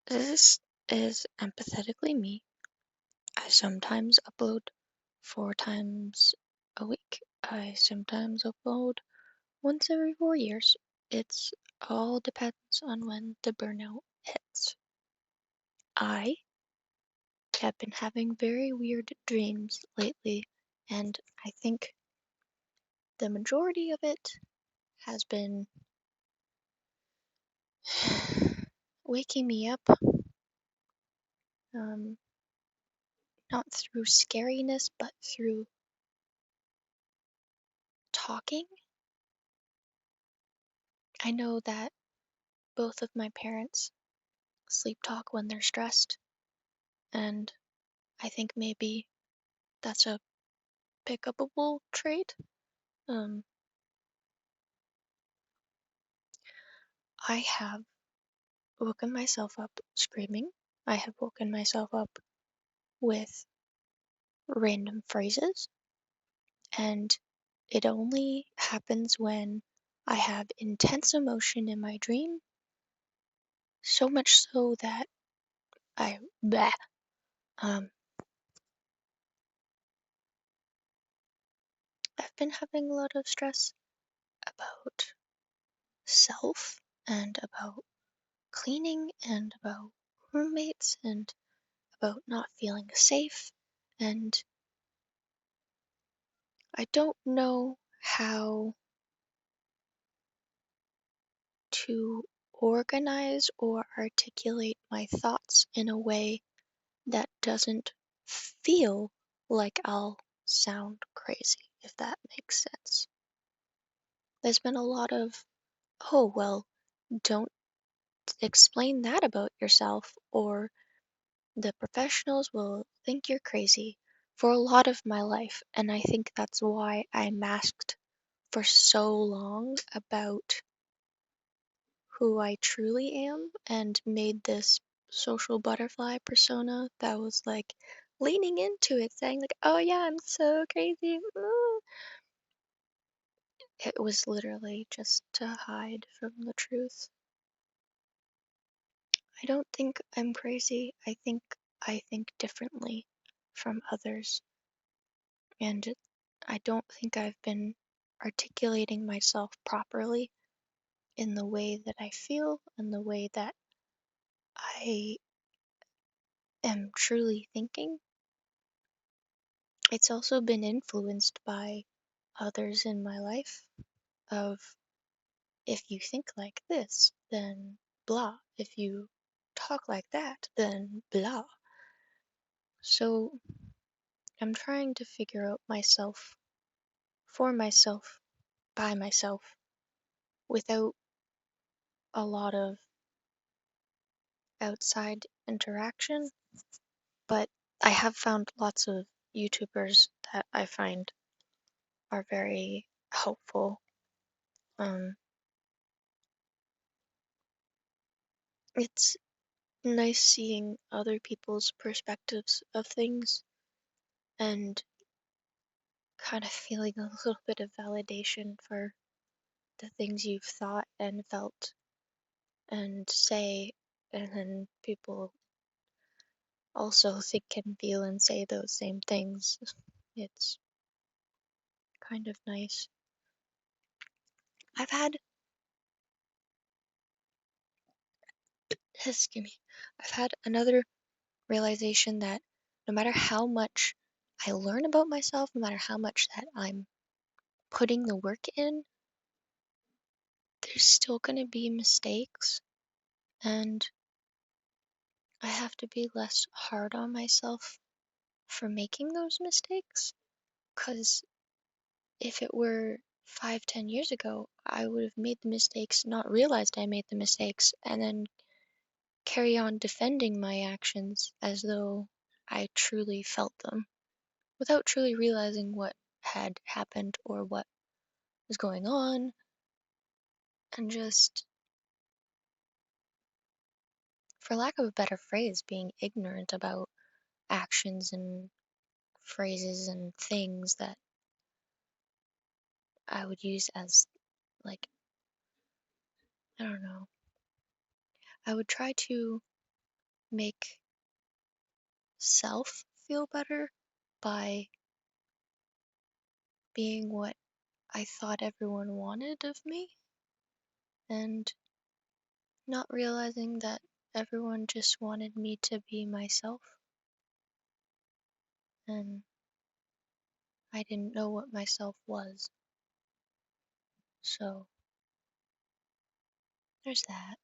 This is empathetically me. I sometimes upload 4 times a week. I sometimes upload once every 4 years. It's all depends on when the burnout hits. I have been having very weird dreams lately, and I think the majority of it has been waking me up, um, not through scariness, but through talking. I know that both of my parents sleep talk when they're stressed, and I think maybe that's a pickupable trait. Um, I have woken myself up screaming. I have woken myself up with random phrases, and it only happens when I have intense emotion in my dream, so much so that I bleh. Um, I've been having a lot of stress about self and about cleaning and about roommates and about not feeling safe. And I don't know how to organize or articulate my thoughts in a way that doesn't feel like I'll sound crazy, if that makes sense. There's been a lot of, oh, well, don't explain that about yourself, or the professionals will think you're crazy for a lot of my life, and I think that's why I masked for so long about who I truly am and made this social butterfly persona that was like leaning into it, saying like, "Oh yeah, I'm so crazy." It was literally just to hide from the truth. I don't think I'm crazy. I think differently from others. And I don't think I've been articulating myself properly in the way that I feel and the way that I am truly thinking. It's also been influenced by others in my life of if you think like this, then blah. If you talk like that, then blah. So I'm trying to figure out myself for myself by myself without a lot of outside interaction, but I have found lots of YouTubers that I find are very helpful. Um, it's nice seeing other people's perspectives of things and kind of feeling a little bit of validation for the things you've thought and felt and say, and then people also think and feel and say those same things. It's kind of nice. I've had, excuse me, I've had another realization that no matter how much I learn about myself, no matter how much that I'm putting the work in, there's still going to be mistakes, and I have to be less hard on myself for making those mistakes. Because if it were 5, 10 years ago, I would have made the mistakes, not realized I made the mistakes, and then carry on defending my actions as though I truly felt them, without truly realizing what had happened or what was going on, and just, for lack of a better phrase, being ignorant about actions and phrases and things that I would use as, like, I don't know. I would try to make self feel better by being what I thought everyone wanted of me, and not realizing that everyone just wanted me to be myself, and I didn't know what myself was. So, there's that.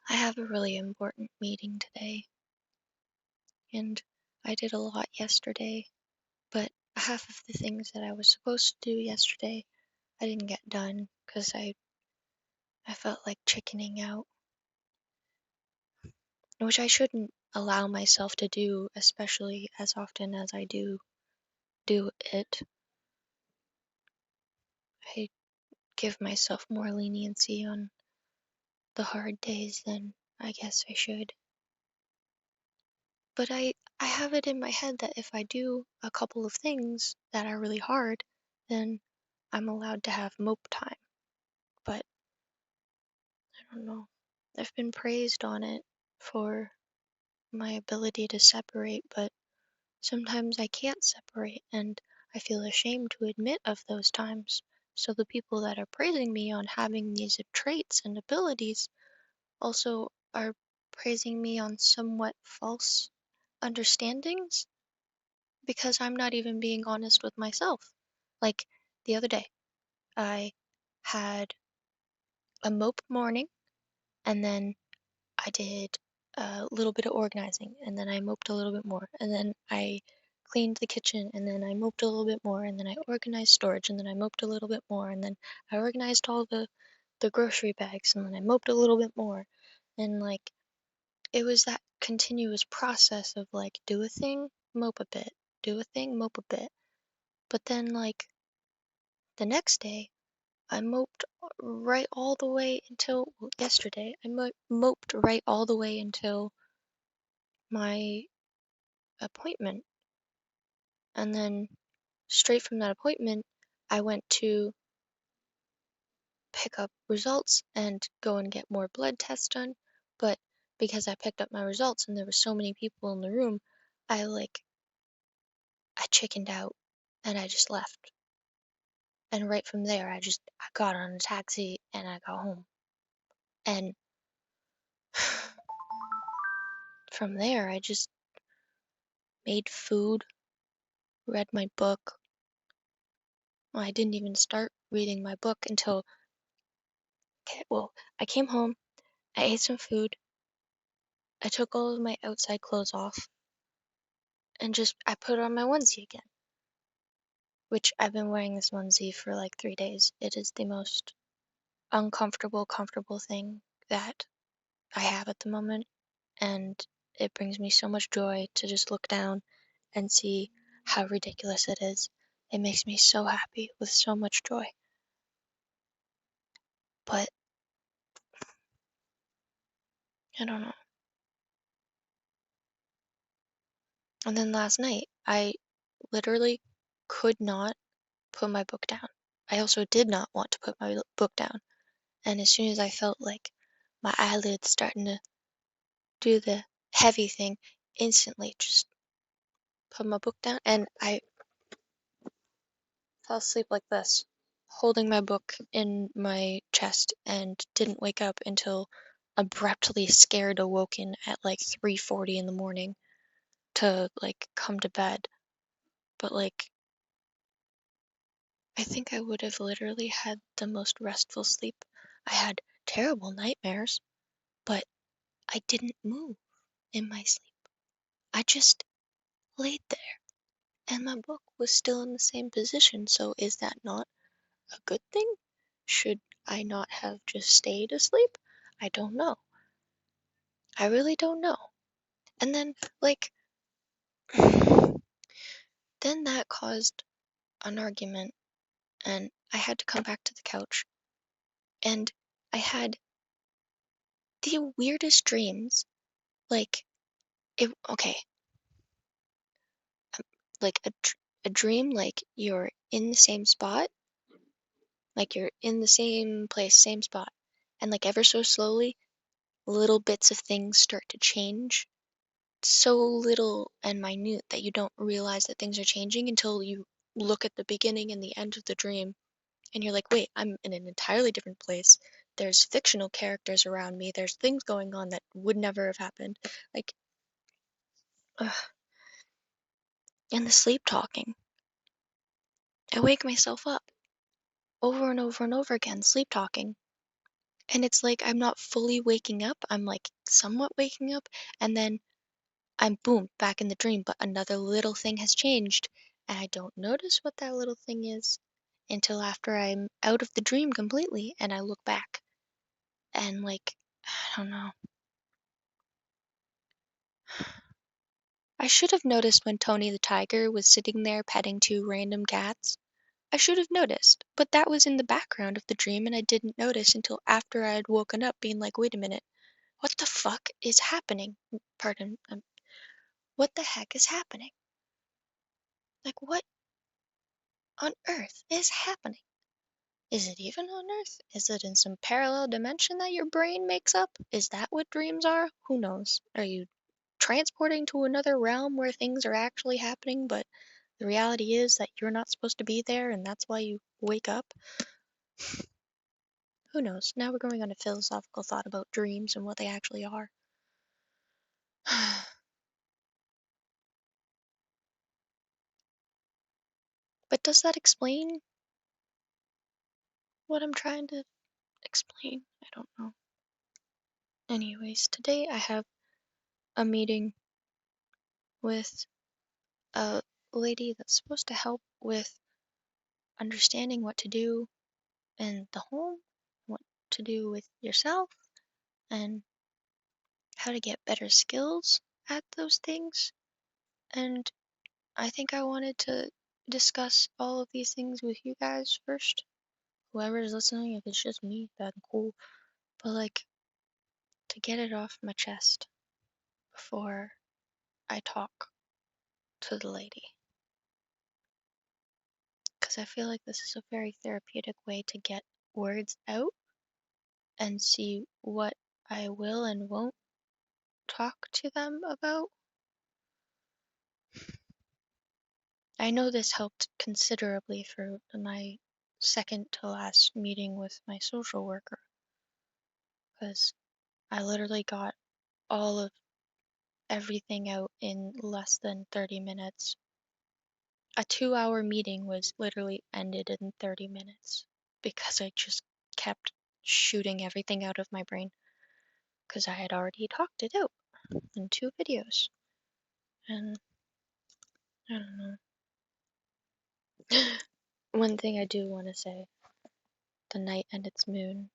I have a really important meeting today, and I did a lot yesterday, but half of the things that I was supposed to do yesterday I didn't get done because I felt like chickening out, which I shouldn't allow myself to do, especially as often as I do it. I give myself more leniency on the hard days than I guess I should. But I have it in my head that if I do a couple of things that are really hard, then I'm allowed to have mope time. But I don't know. I've been praised on it for my ability to separate, but sometimes I can't separate, and I feel ashamed to admit of those times. So the people that are praising me on having these traits and abilities also are praising me on somewhat false understandings because I'm not even being honest with myself. Like the other day, I had a mope morning, and then I did a little bit of organizing, and then I moped a little bit more, and then I cleaned the kitchen, and then I moped a little bit more, and then I organized storage, and then I moped a little bit more, and then I organized all the grocery bags, and then I moped a little bit more. And like it was that continuous process of like do a thing, mope a bit, do a thing, mope a bit. But then like the next day I moped right all the way until well, yesterday I moped right all the way until my appointment. And then straight from that appointment, I went to pick up results and go and get more blood tests done. But because I picked up my results and there were so many people in the room, I like I chickened out and I just left. And right from there, I got on a taxi and I got home. And from there, I just made food, read my book. Well, I didn't even start reading my book until, okay, well, I came home, I ate some food, I took all of my outside clothes off, and just I put on my onesie again, which I've been wearing this onesie for like 3 days. It is the most uncomfortable, comfortable thing that I have at the moment, and it brings me so much joy to just look down and see how ridiculous it is. It makes me so happy with so much joy. But I don't know. And then last night, I literally could not put my book down. I also did not want to put my book down. And as soon as I felt like my eyelids starting to do the heavy thing, instantly just put my book down and I fell asleep like this, holding my book in my chest and didn't wake up until abruptly scared awoken at like 3:40 in the morning to like come to bed. But like I think I would have literally had the most restful sleep. I had terrible nightmares, but I didn't move in my sleep. I just laid there, and my book was still in the same position, so is that not a good thing? Should I not have just stayed asleep? I don't know. I really don't know. And then, like, then that caused an argument, and I had to come back to the couch, and I had the weirdest dreams. Like, okay, like a dream like you're in the same spot, Like you're in the same place, same spot, and like ever so slowly, little bits of things start to change. So little and minute that you don't realize that things are changing until you look at the beginning and the end of the dream and you're like, wait, I'm in an entirely different place. There's fictional characters around me. There's things going on that would never have happened. Like, ugh. And the sleep talking. I wake myself up over and over and over again, sleep talking. And it's like I'm not fully waking up. I'm like somewhat waking up. And then I'm boom, back in the dream. But another little thing has changed. And I don't notice what that little thing is until after I'm out of the dream completely and I look back. And like, I don't know. I should have noticed when Tony the tiger was sitting there petting two random cats. I should have noticed, but that was in the background of the dream and I didn't notice until after I had woken up being like, wait a minute, what the fuck is happening? Pardon, what the heck is happening? Like, what on earth is happening? Is it even on Earth? Is it in some parallel dimension that your brain makes up? Is that what dreams are? Who knows? Are you transporting to another realm where things are actually happening, but the reality is that you're not supposed to be there and that's why you wake up? Who knows? Now we're going on a philosophical thought about dreams and what they actually are. But does that explain what I'm trying to explain? I don't know. Anyways, today I have a meeting with a lady that's supposed to help with understanding what to do in the home, what to do with yourself, and how to get better skills at those things. And I think I wanted to discuss all of these things with you guys first. Whoever is listening, if it's just me, then cool. But like, to get it off my chest before I talk to the lady. Because I feel like this is a very therapeutic way to get words out and see what I will and won't talk to them about. I know this helped considerably for my second to last meeting with my social worker, because I literally got all of everything out in less than 30 minutes. A 2 hour meeting was literally ended in 30 minutes because I just kept shooting everything out of my brain because I had already talked it out in 2 videos. And I don't know. One thing I do want to say, the night and its moon,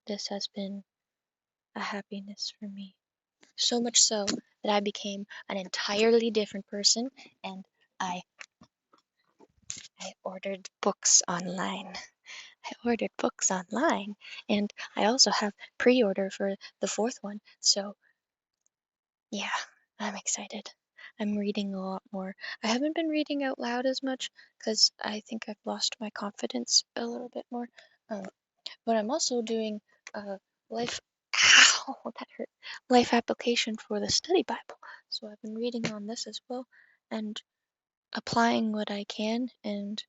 this has been a happiness for me. So much so that I became an entirely different person and I I ordered books online. I ordered books online and I also have pre-order for the fourth one. So, yeah, I'm excited. I'm reading a lot more. I haven't been reading out loud as much because I think I've lost my confidence a little bit more. Um, but I'm also doing a life ow, that hurt. Life application for the study Bible. So I've been reading on this as well and applying what I can and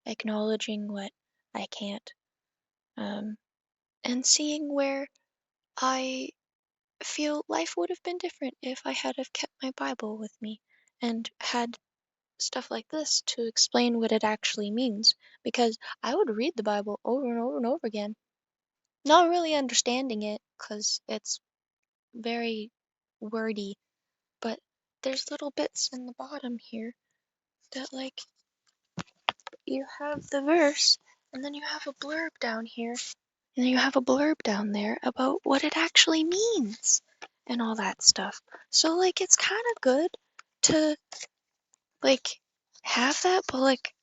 acknowledging what I can't. Um, and seeing where I feel life would have been different if I had have kept my Bible with me and had stuff like this to explain what it actually means. Because I would read the Bible over and over and over again, not really understanding it because it's very wordy, but there's little bits in the bottom here that, like, you have the verse and then you have a blurb down here and you have a blurb down there about what it actually means and all that stuff. So, like, it's kind of good to, like, have that, but, like,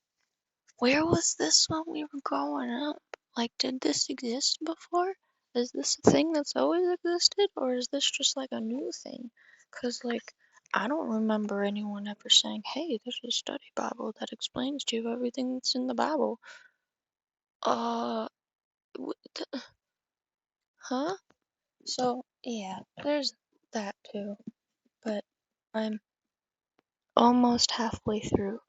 where was this when we were growing up? Like, did this exist before? Is this a thing that's always existed, or is this just like a new thing? Because, like, I don't remember anyone ever saying, hey, there's a study Bible that explains to you everything that's in the Bible. Uh, huh? So, yeah, there's that too. But I'm almost halfway through.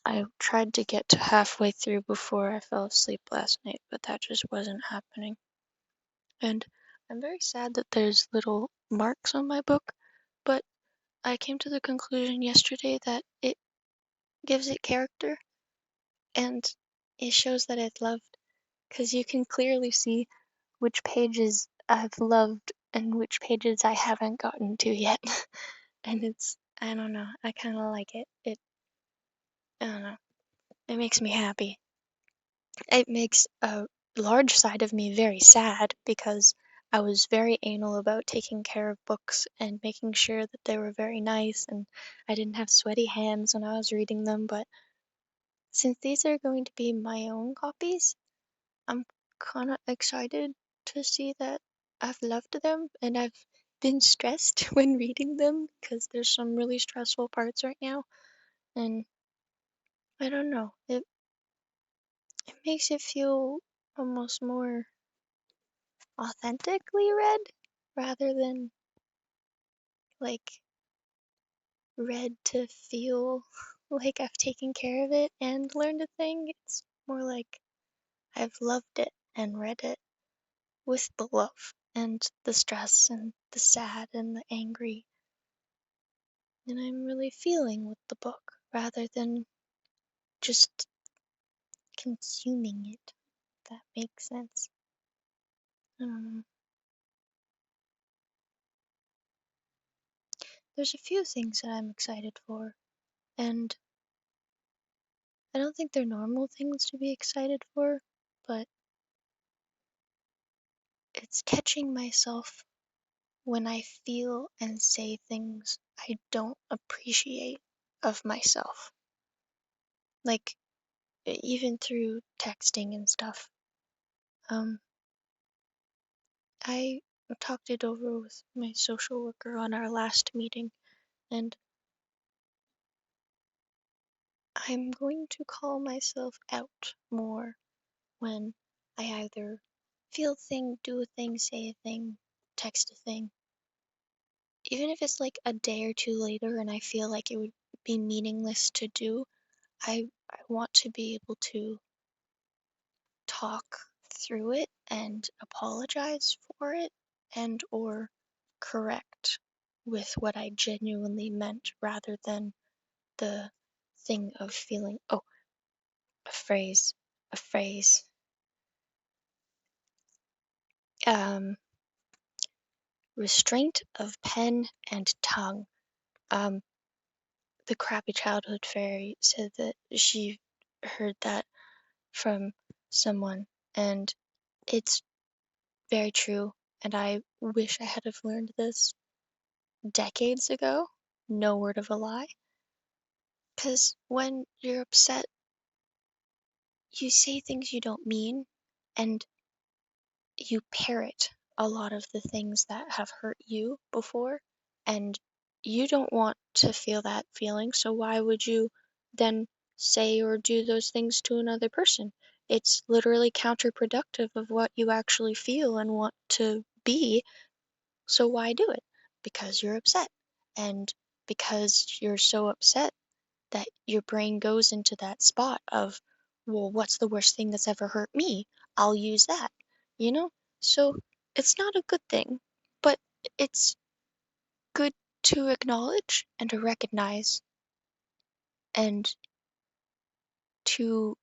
I tried to get to halfway through before I fell asleep last night, but that just wasn't happening. And I'm very sad that there's little marks on my book, but I came to the conclusion yesterday that it gives it character and it shows that it's loved because you can clearly see which pages I've loved and which pages I haven't gotten to yet. And I don't know, I kind of like it. I don't know, it makes me happy. It makes a large side of me very sad because I was very anal about taking care of books and making sure that they were very nice and I didn't have sweaty hands when I was reading them. But since these are going to be my own copies, I'm kind of excited to see that I've loved them and I've been stressed when reading them because there's some really stressful parts right now. And I don't know, it makes it feel almost more authentically read rather than like read to feel like I've taken care of it and learned a thing. It's more like I've loved it and read it with the love and the stress and the sad and the angry. And I'm really feeling with the book rather than just consuming it, if that makes sense. There's a few things that I'm excited for, and I don't think they're normal things to be excited for, but it's catching myself when I feel and say things I don't appreciate of myself. Like, even through texting and stuff. Um, I talked it over with my social worker on our last meeting, and I'm going to call myself out more when I either feel a thing, do a thing, say a thing, text a thing. Even if it's like a day or two later and I feel like it would be meaningless to do, I want to be able to talk through it and apologize for it and or correct with what I genuinely meant rather than the thing of feeling, oh, a phrase, a phrase. Um, Restraint of pen and tongue. Um, the crappy childhood fairy said that she heard that from someone, and it's very true. And I wish I had have learned this decades ago. No word of a lie. Because when you're upset, you say things you don't mean, and you parrot a lot of the things that have hurt you before, and you don't want to feel that feeling, so why would you then say or do those things to another person? It's literally counterproductive of what you actually feel and want to be, so why do it? Because you're upset. And because you're so upset that your brain goes into that spot of, well, what's the worst thing that's ever hurt me? I'll use that, you know? So it's not a good thing, but it's good to acknowledge and to recognize and to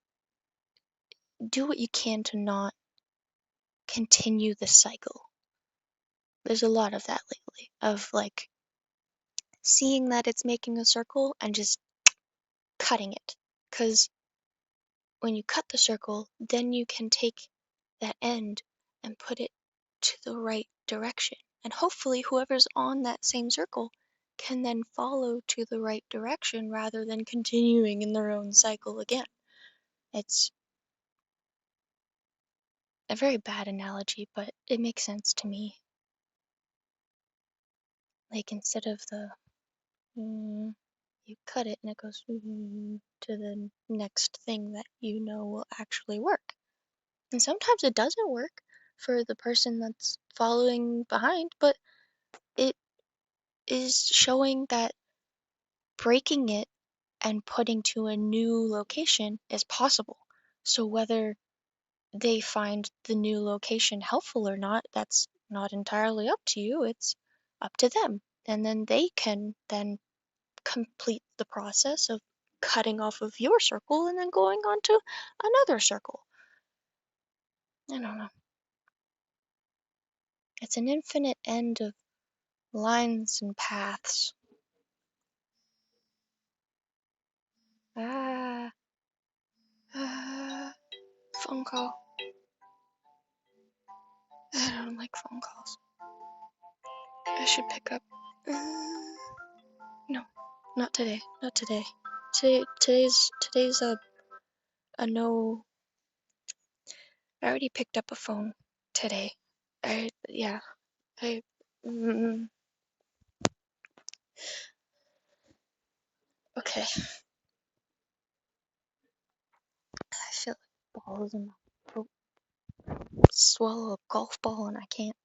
do what you can to not continue the cycle. There's a lot of that lately, of like seeing that it's making a circle and just cutting it. Because when you cut the circle, then you can take that end and put it to the right direction. And hopefully, whoever's on that same circle can then follow to the right direction rather than continuing in their own cycle again. It's a very bad analogy, but it makes sense to me. Like, instead of the. Mm, you cut it and it goes to the next thing that you know will actually work. And sometimes it doesn't work for the person that's following behind, but it is showing that breaking it and putting to a new location is possible. So whether they find the new location helpful or not, that's not entirely up to you, it's up to them. And then they can then complete the process of cutting off of your circle and then going on to another circle. I don't know. It's an infinite end of lines and paths. Ah, ah, phone call. I don't like phone calls. I should pick up. No, not today. Not today. Today's a no. I already picked up a phone today. Yeah. I mm, okay. I feel like balls in my throat. Swallow a golf ball and I can't.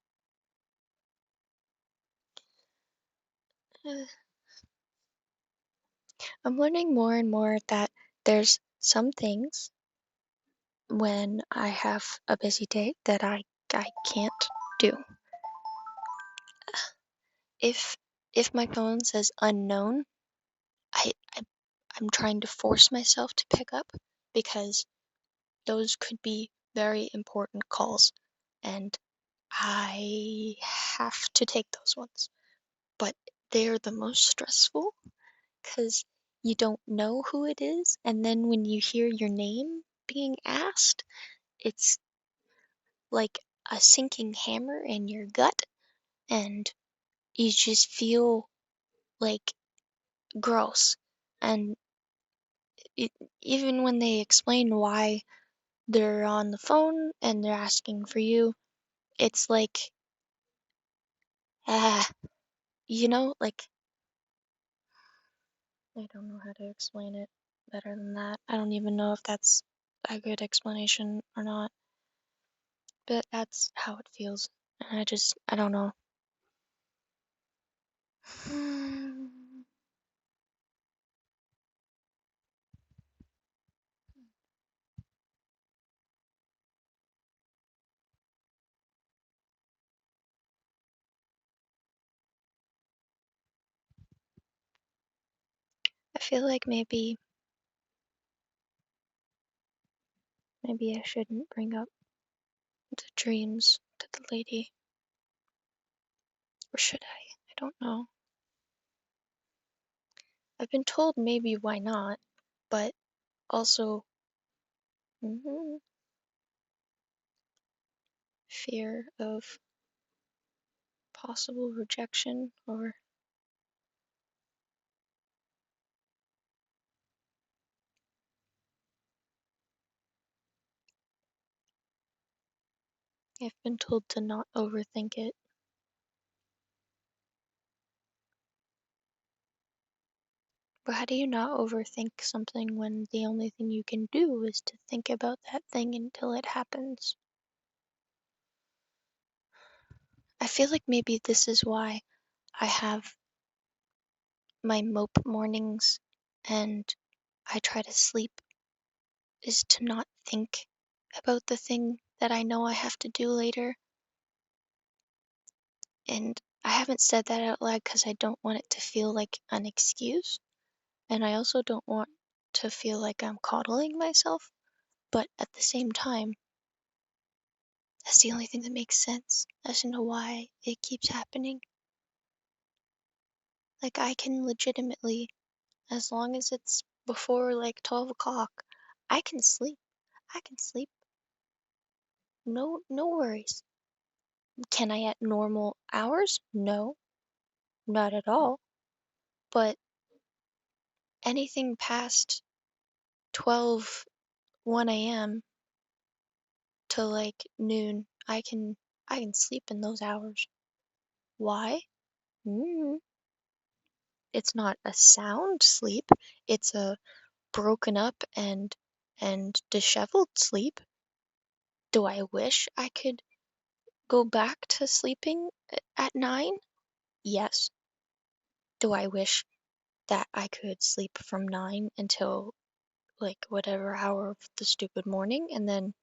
I'm learning more and more that there's some things when I have a busy day that I can't do. If if my phone says unknown, I, I I'm trying to force myself to pick up because those could be very important calls and I have to take those ones. But they're the most stressful because you don't know who it is, and then when you hear your name being asked, it's like a sinking hammer in your gut, and you just feel like gross. And it, even when they explain why they're on the phone and they're asking for you, it's like, ah, like I don't know how to explain it better than that. I don't even know if that's a good explanation or not, but that's how it feels. And I don't know. I feel like maybe I shouldn't bring up the dreams to the lady. Or should I? I don't know. I've been told maybe why not, but also fear of possible rejection, or I've been told to not overthink it. But how do you not overthink something when the only thing you can do is to think about that thing until it happens? I feel like maybe this is why I have my mope mornings and I try to sleep, is to not think about the thing that I know I have to do later. And I haven't said that out loud because I don't want it to feel like an excuse. And I also don't want to feel like I'm coddling myself. But at the same time, that's the only thing that makes sense as to why it keeps happening. Like, I can legitimately, as long as it's before like 12 o'clock, I can sleep. I can sleep. No, no worries. Can I at normal hours? No, not at all. But anything past 12, 1 a.m. to like noon, I can sleep in those hours. Why? Mm, it's not a sound sleep, it's a broken up and disheveled sleep. Do I wish I could go back to sleeping at 9? Yes. Do I wish that I could sleep from 9 until like whatever hour of the stupid morning and then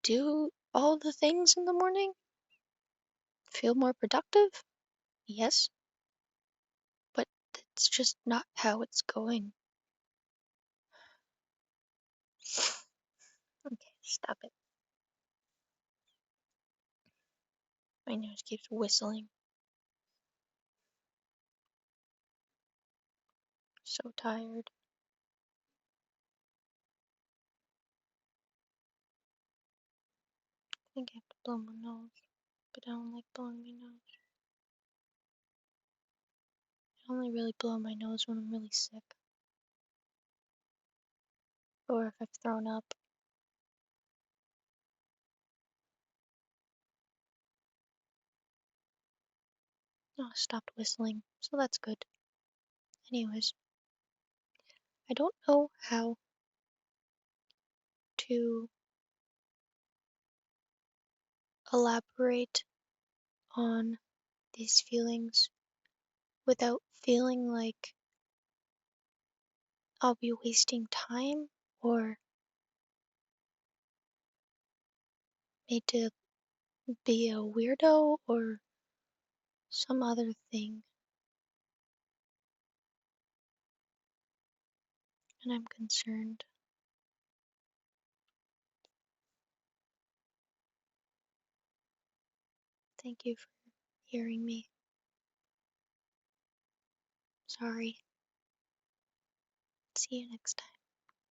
do all the things in the morning? Feel more productive? Yes. But that's just not how it's going. Okay, stop it. My nose keeps whistling. So tired. I think I have to blow my nose, but I don't like blowing my nose. I only really blow my nose when I'm really sick or if I've thrown up. Oh, I stopped whistling, so that's good. Anyways, I don't know how to elaborate on these feelings without feeling like I'll be wasting time or made to be a weirdo or some other thing. And I'm concerned. Thank you for hearing me. Sorry. See you next time.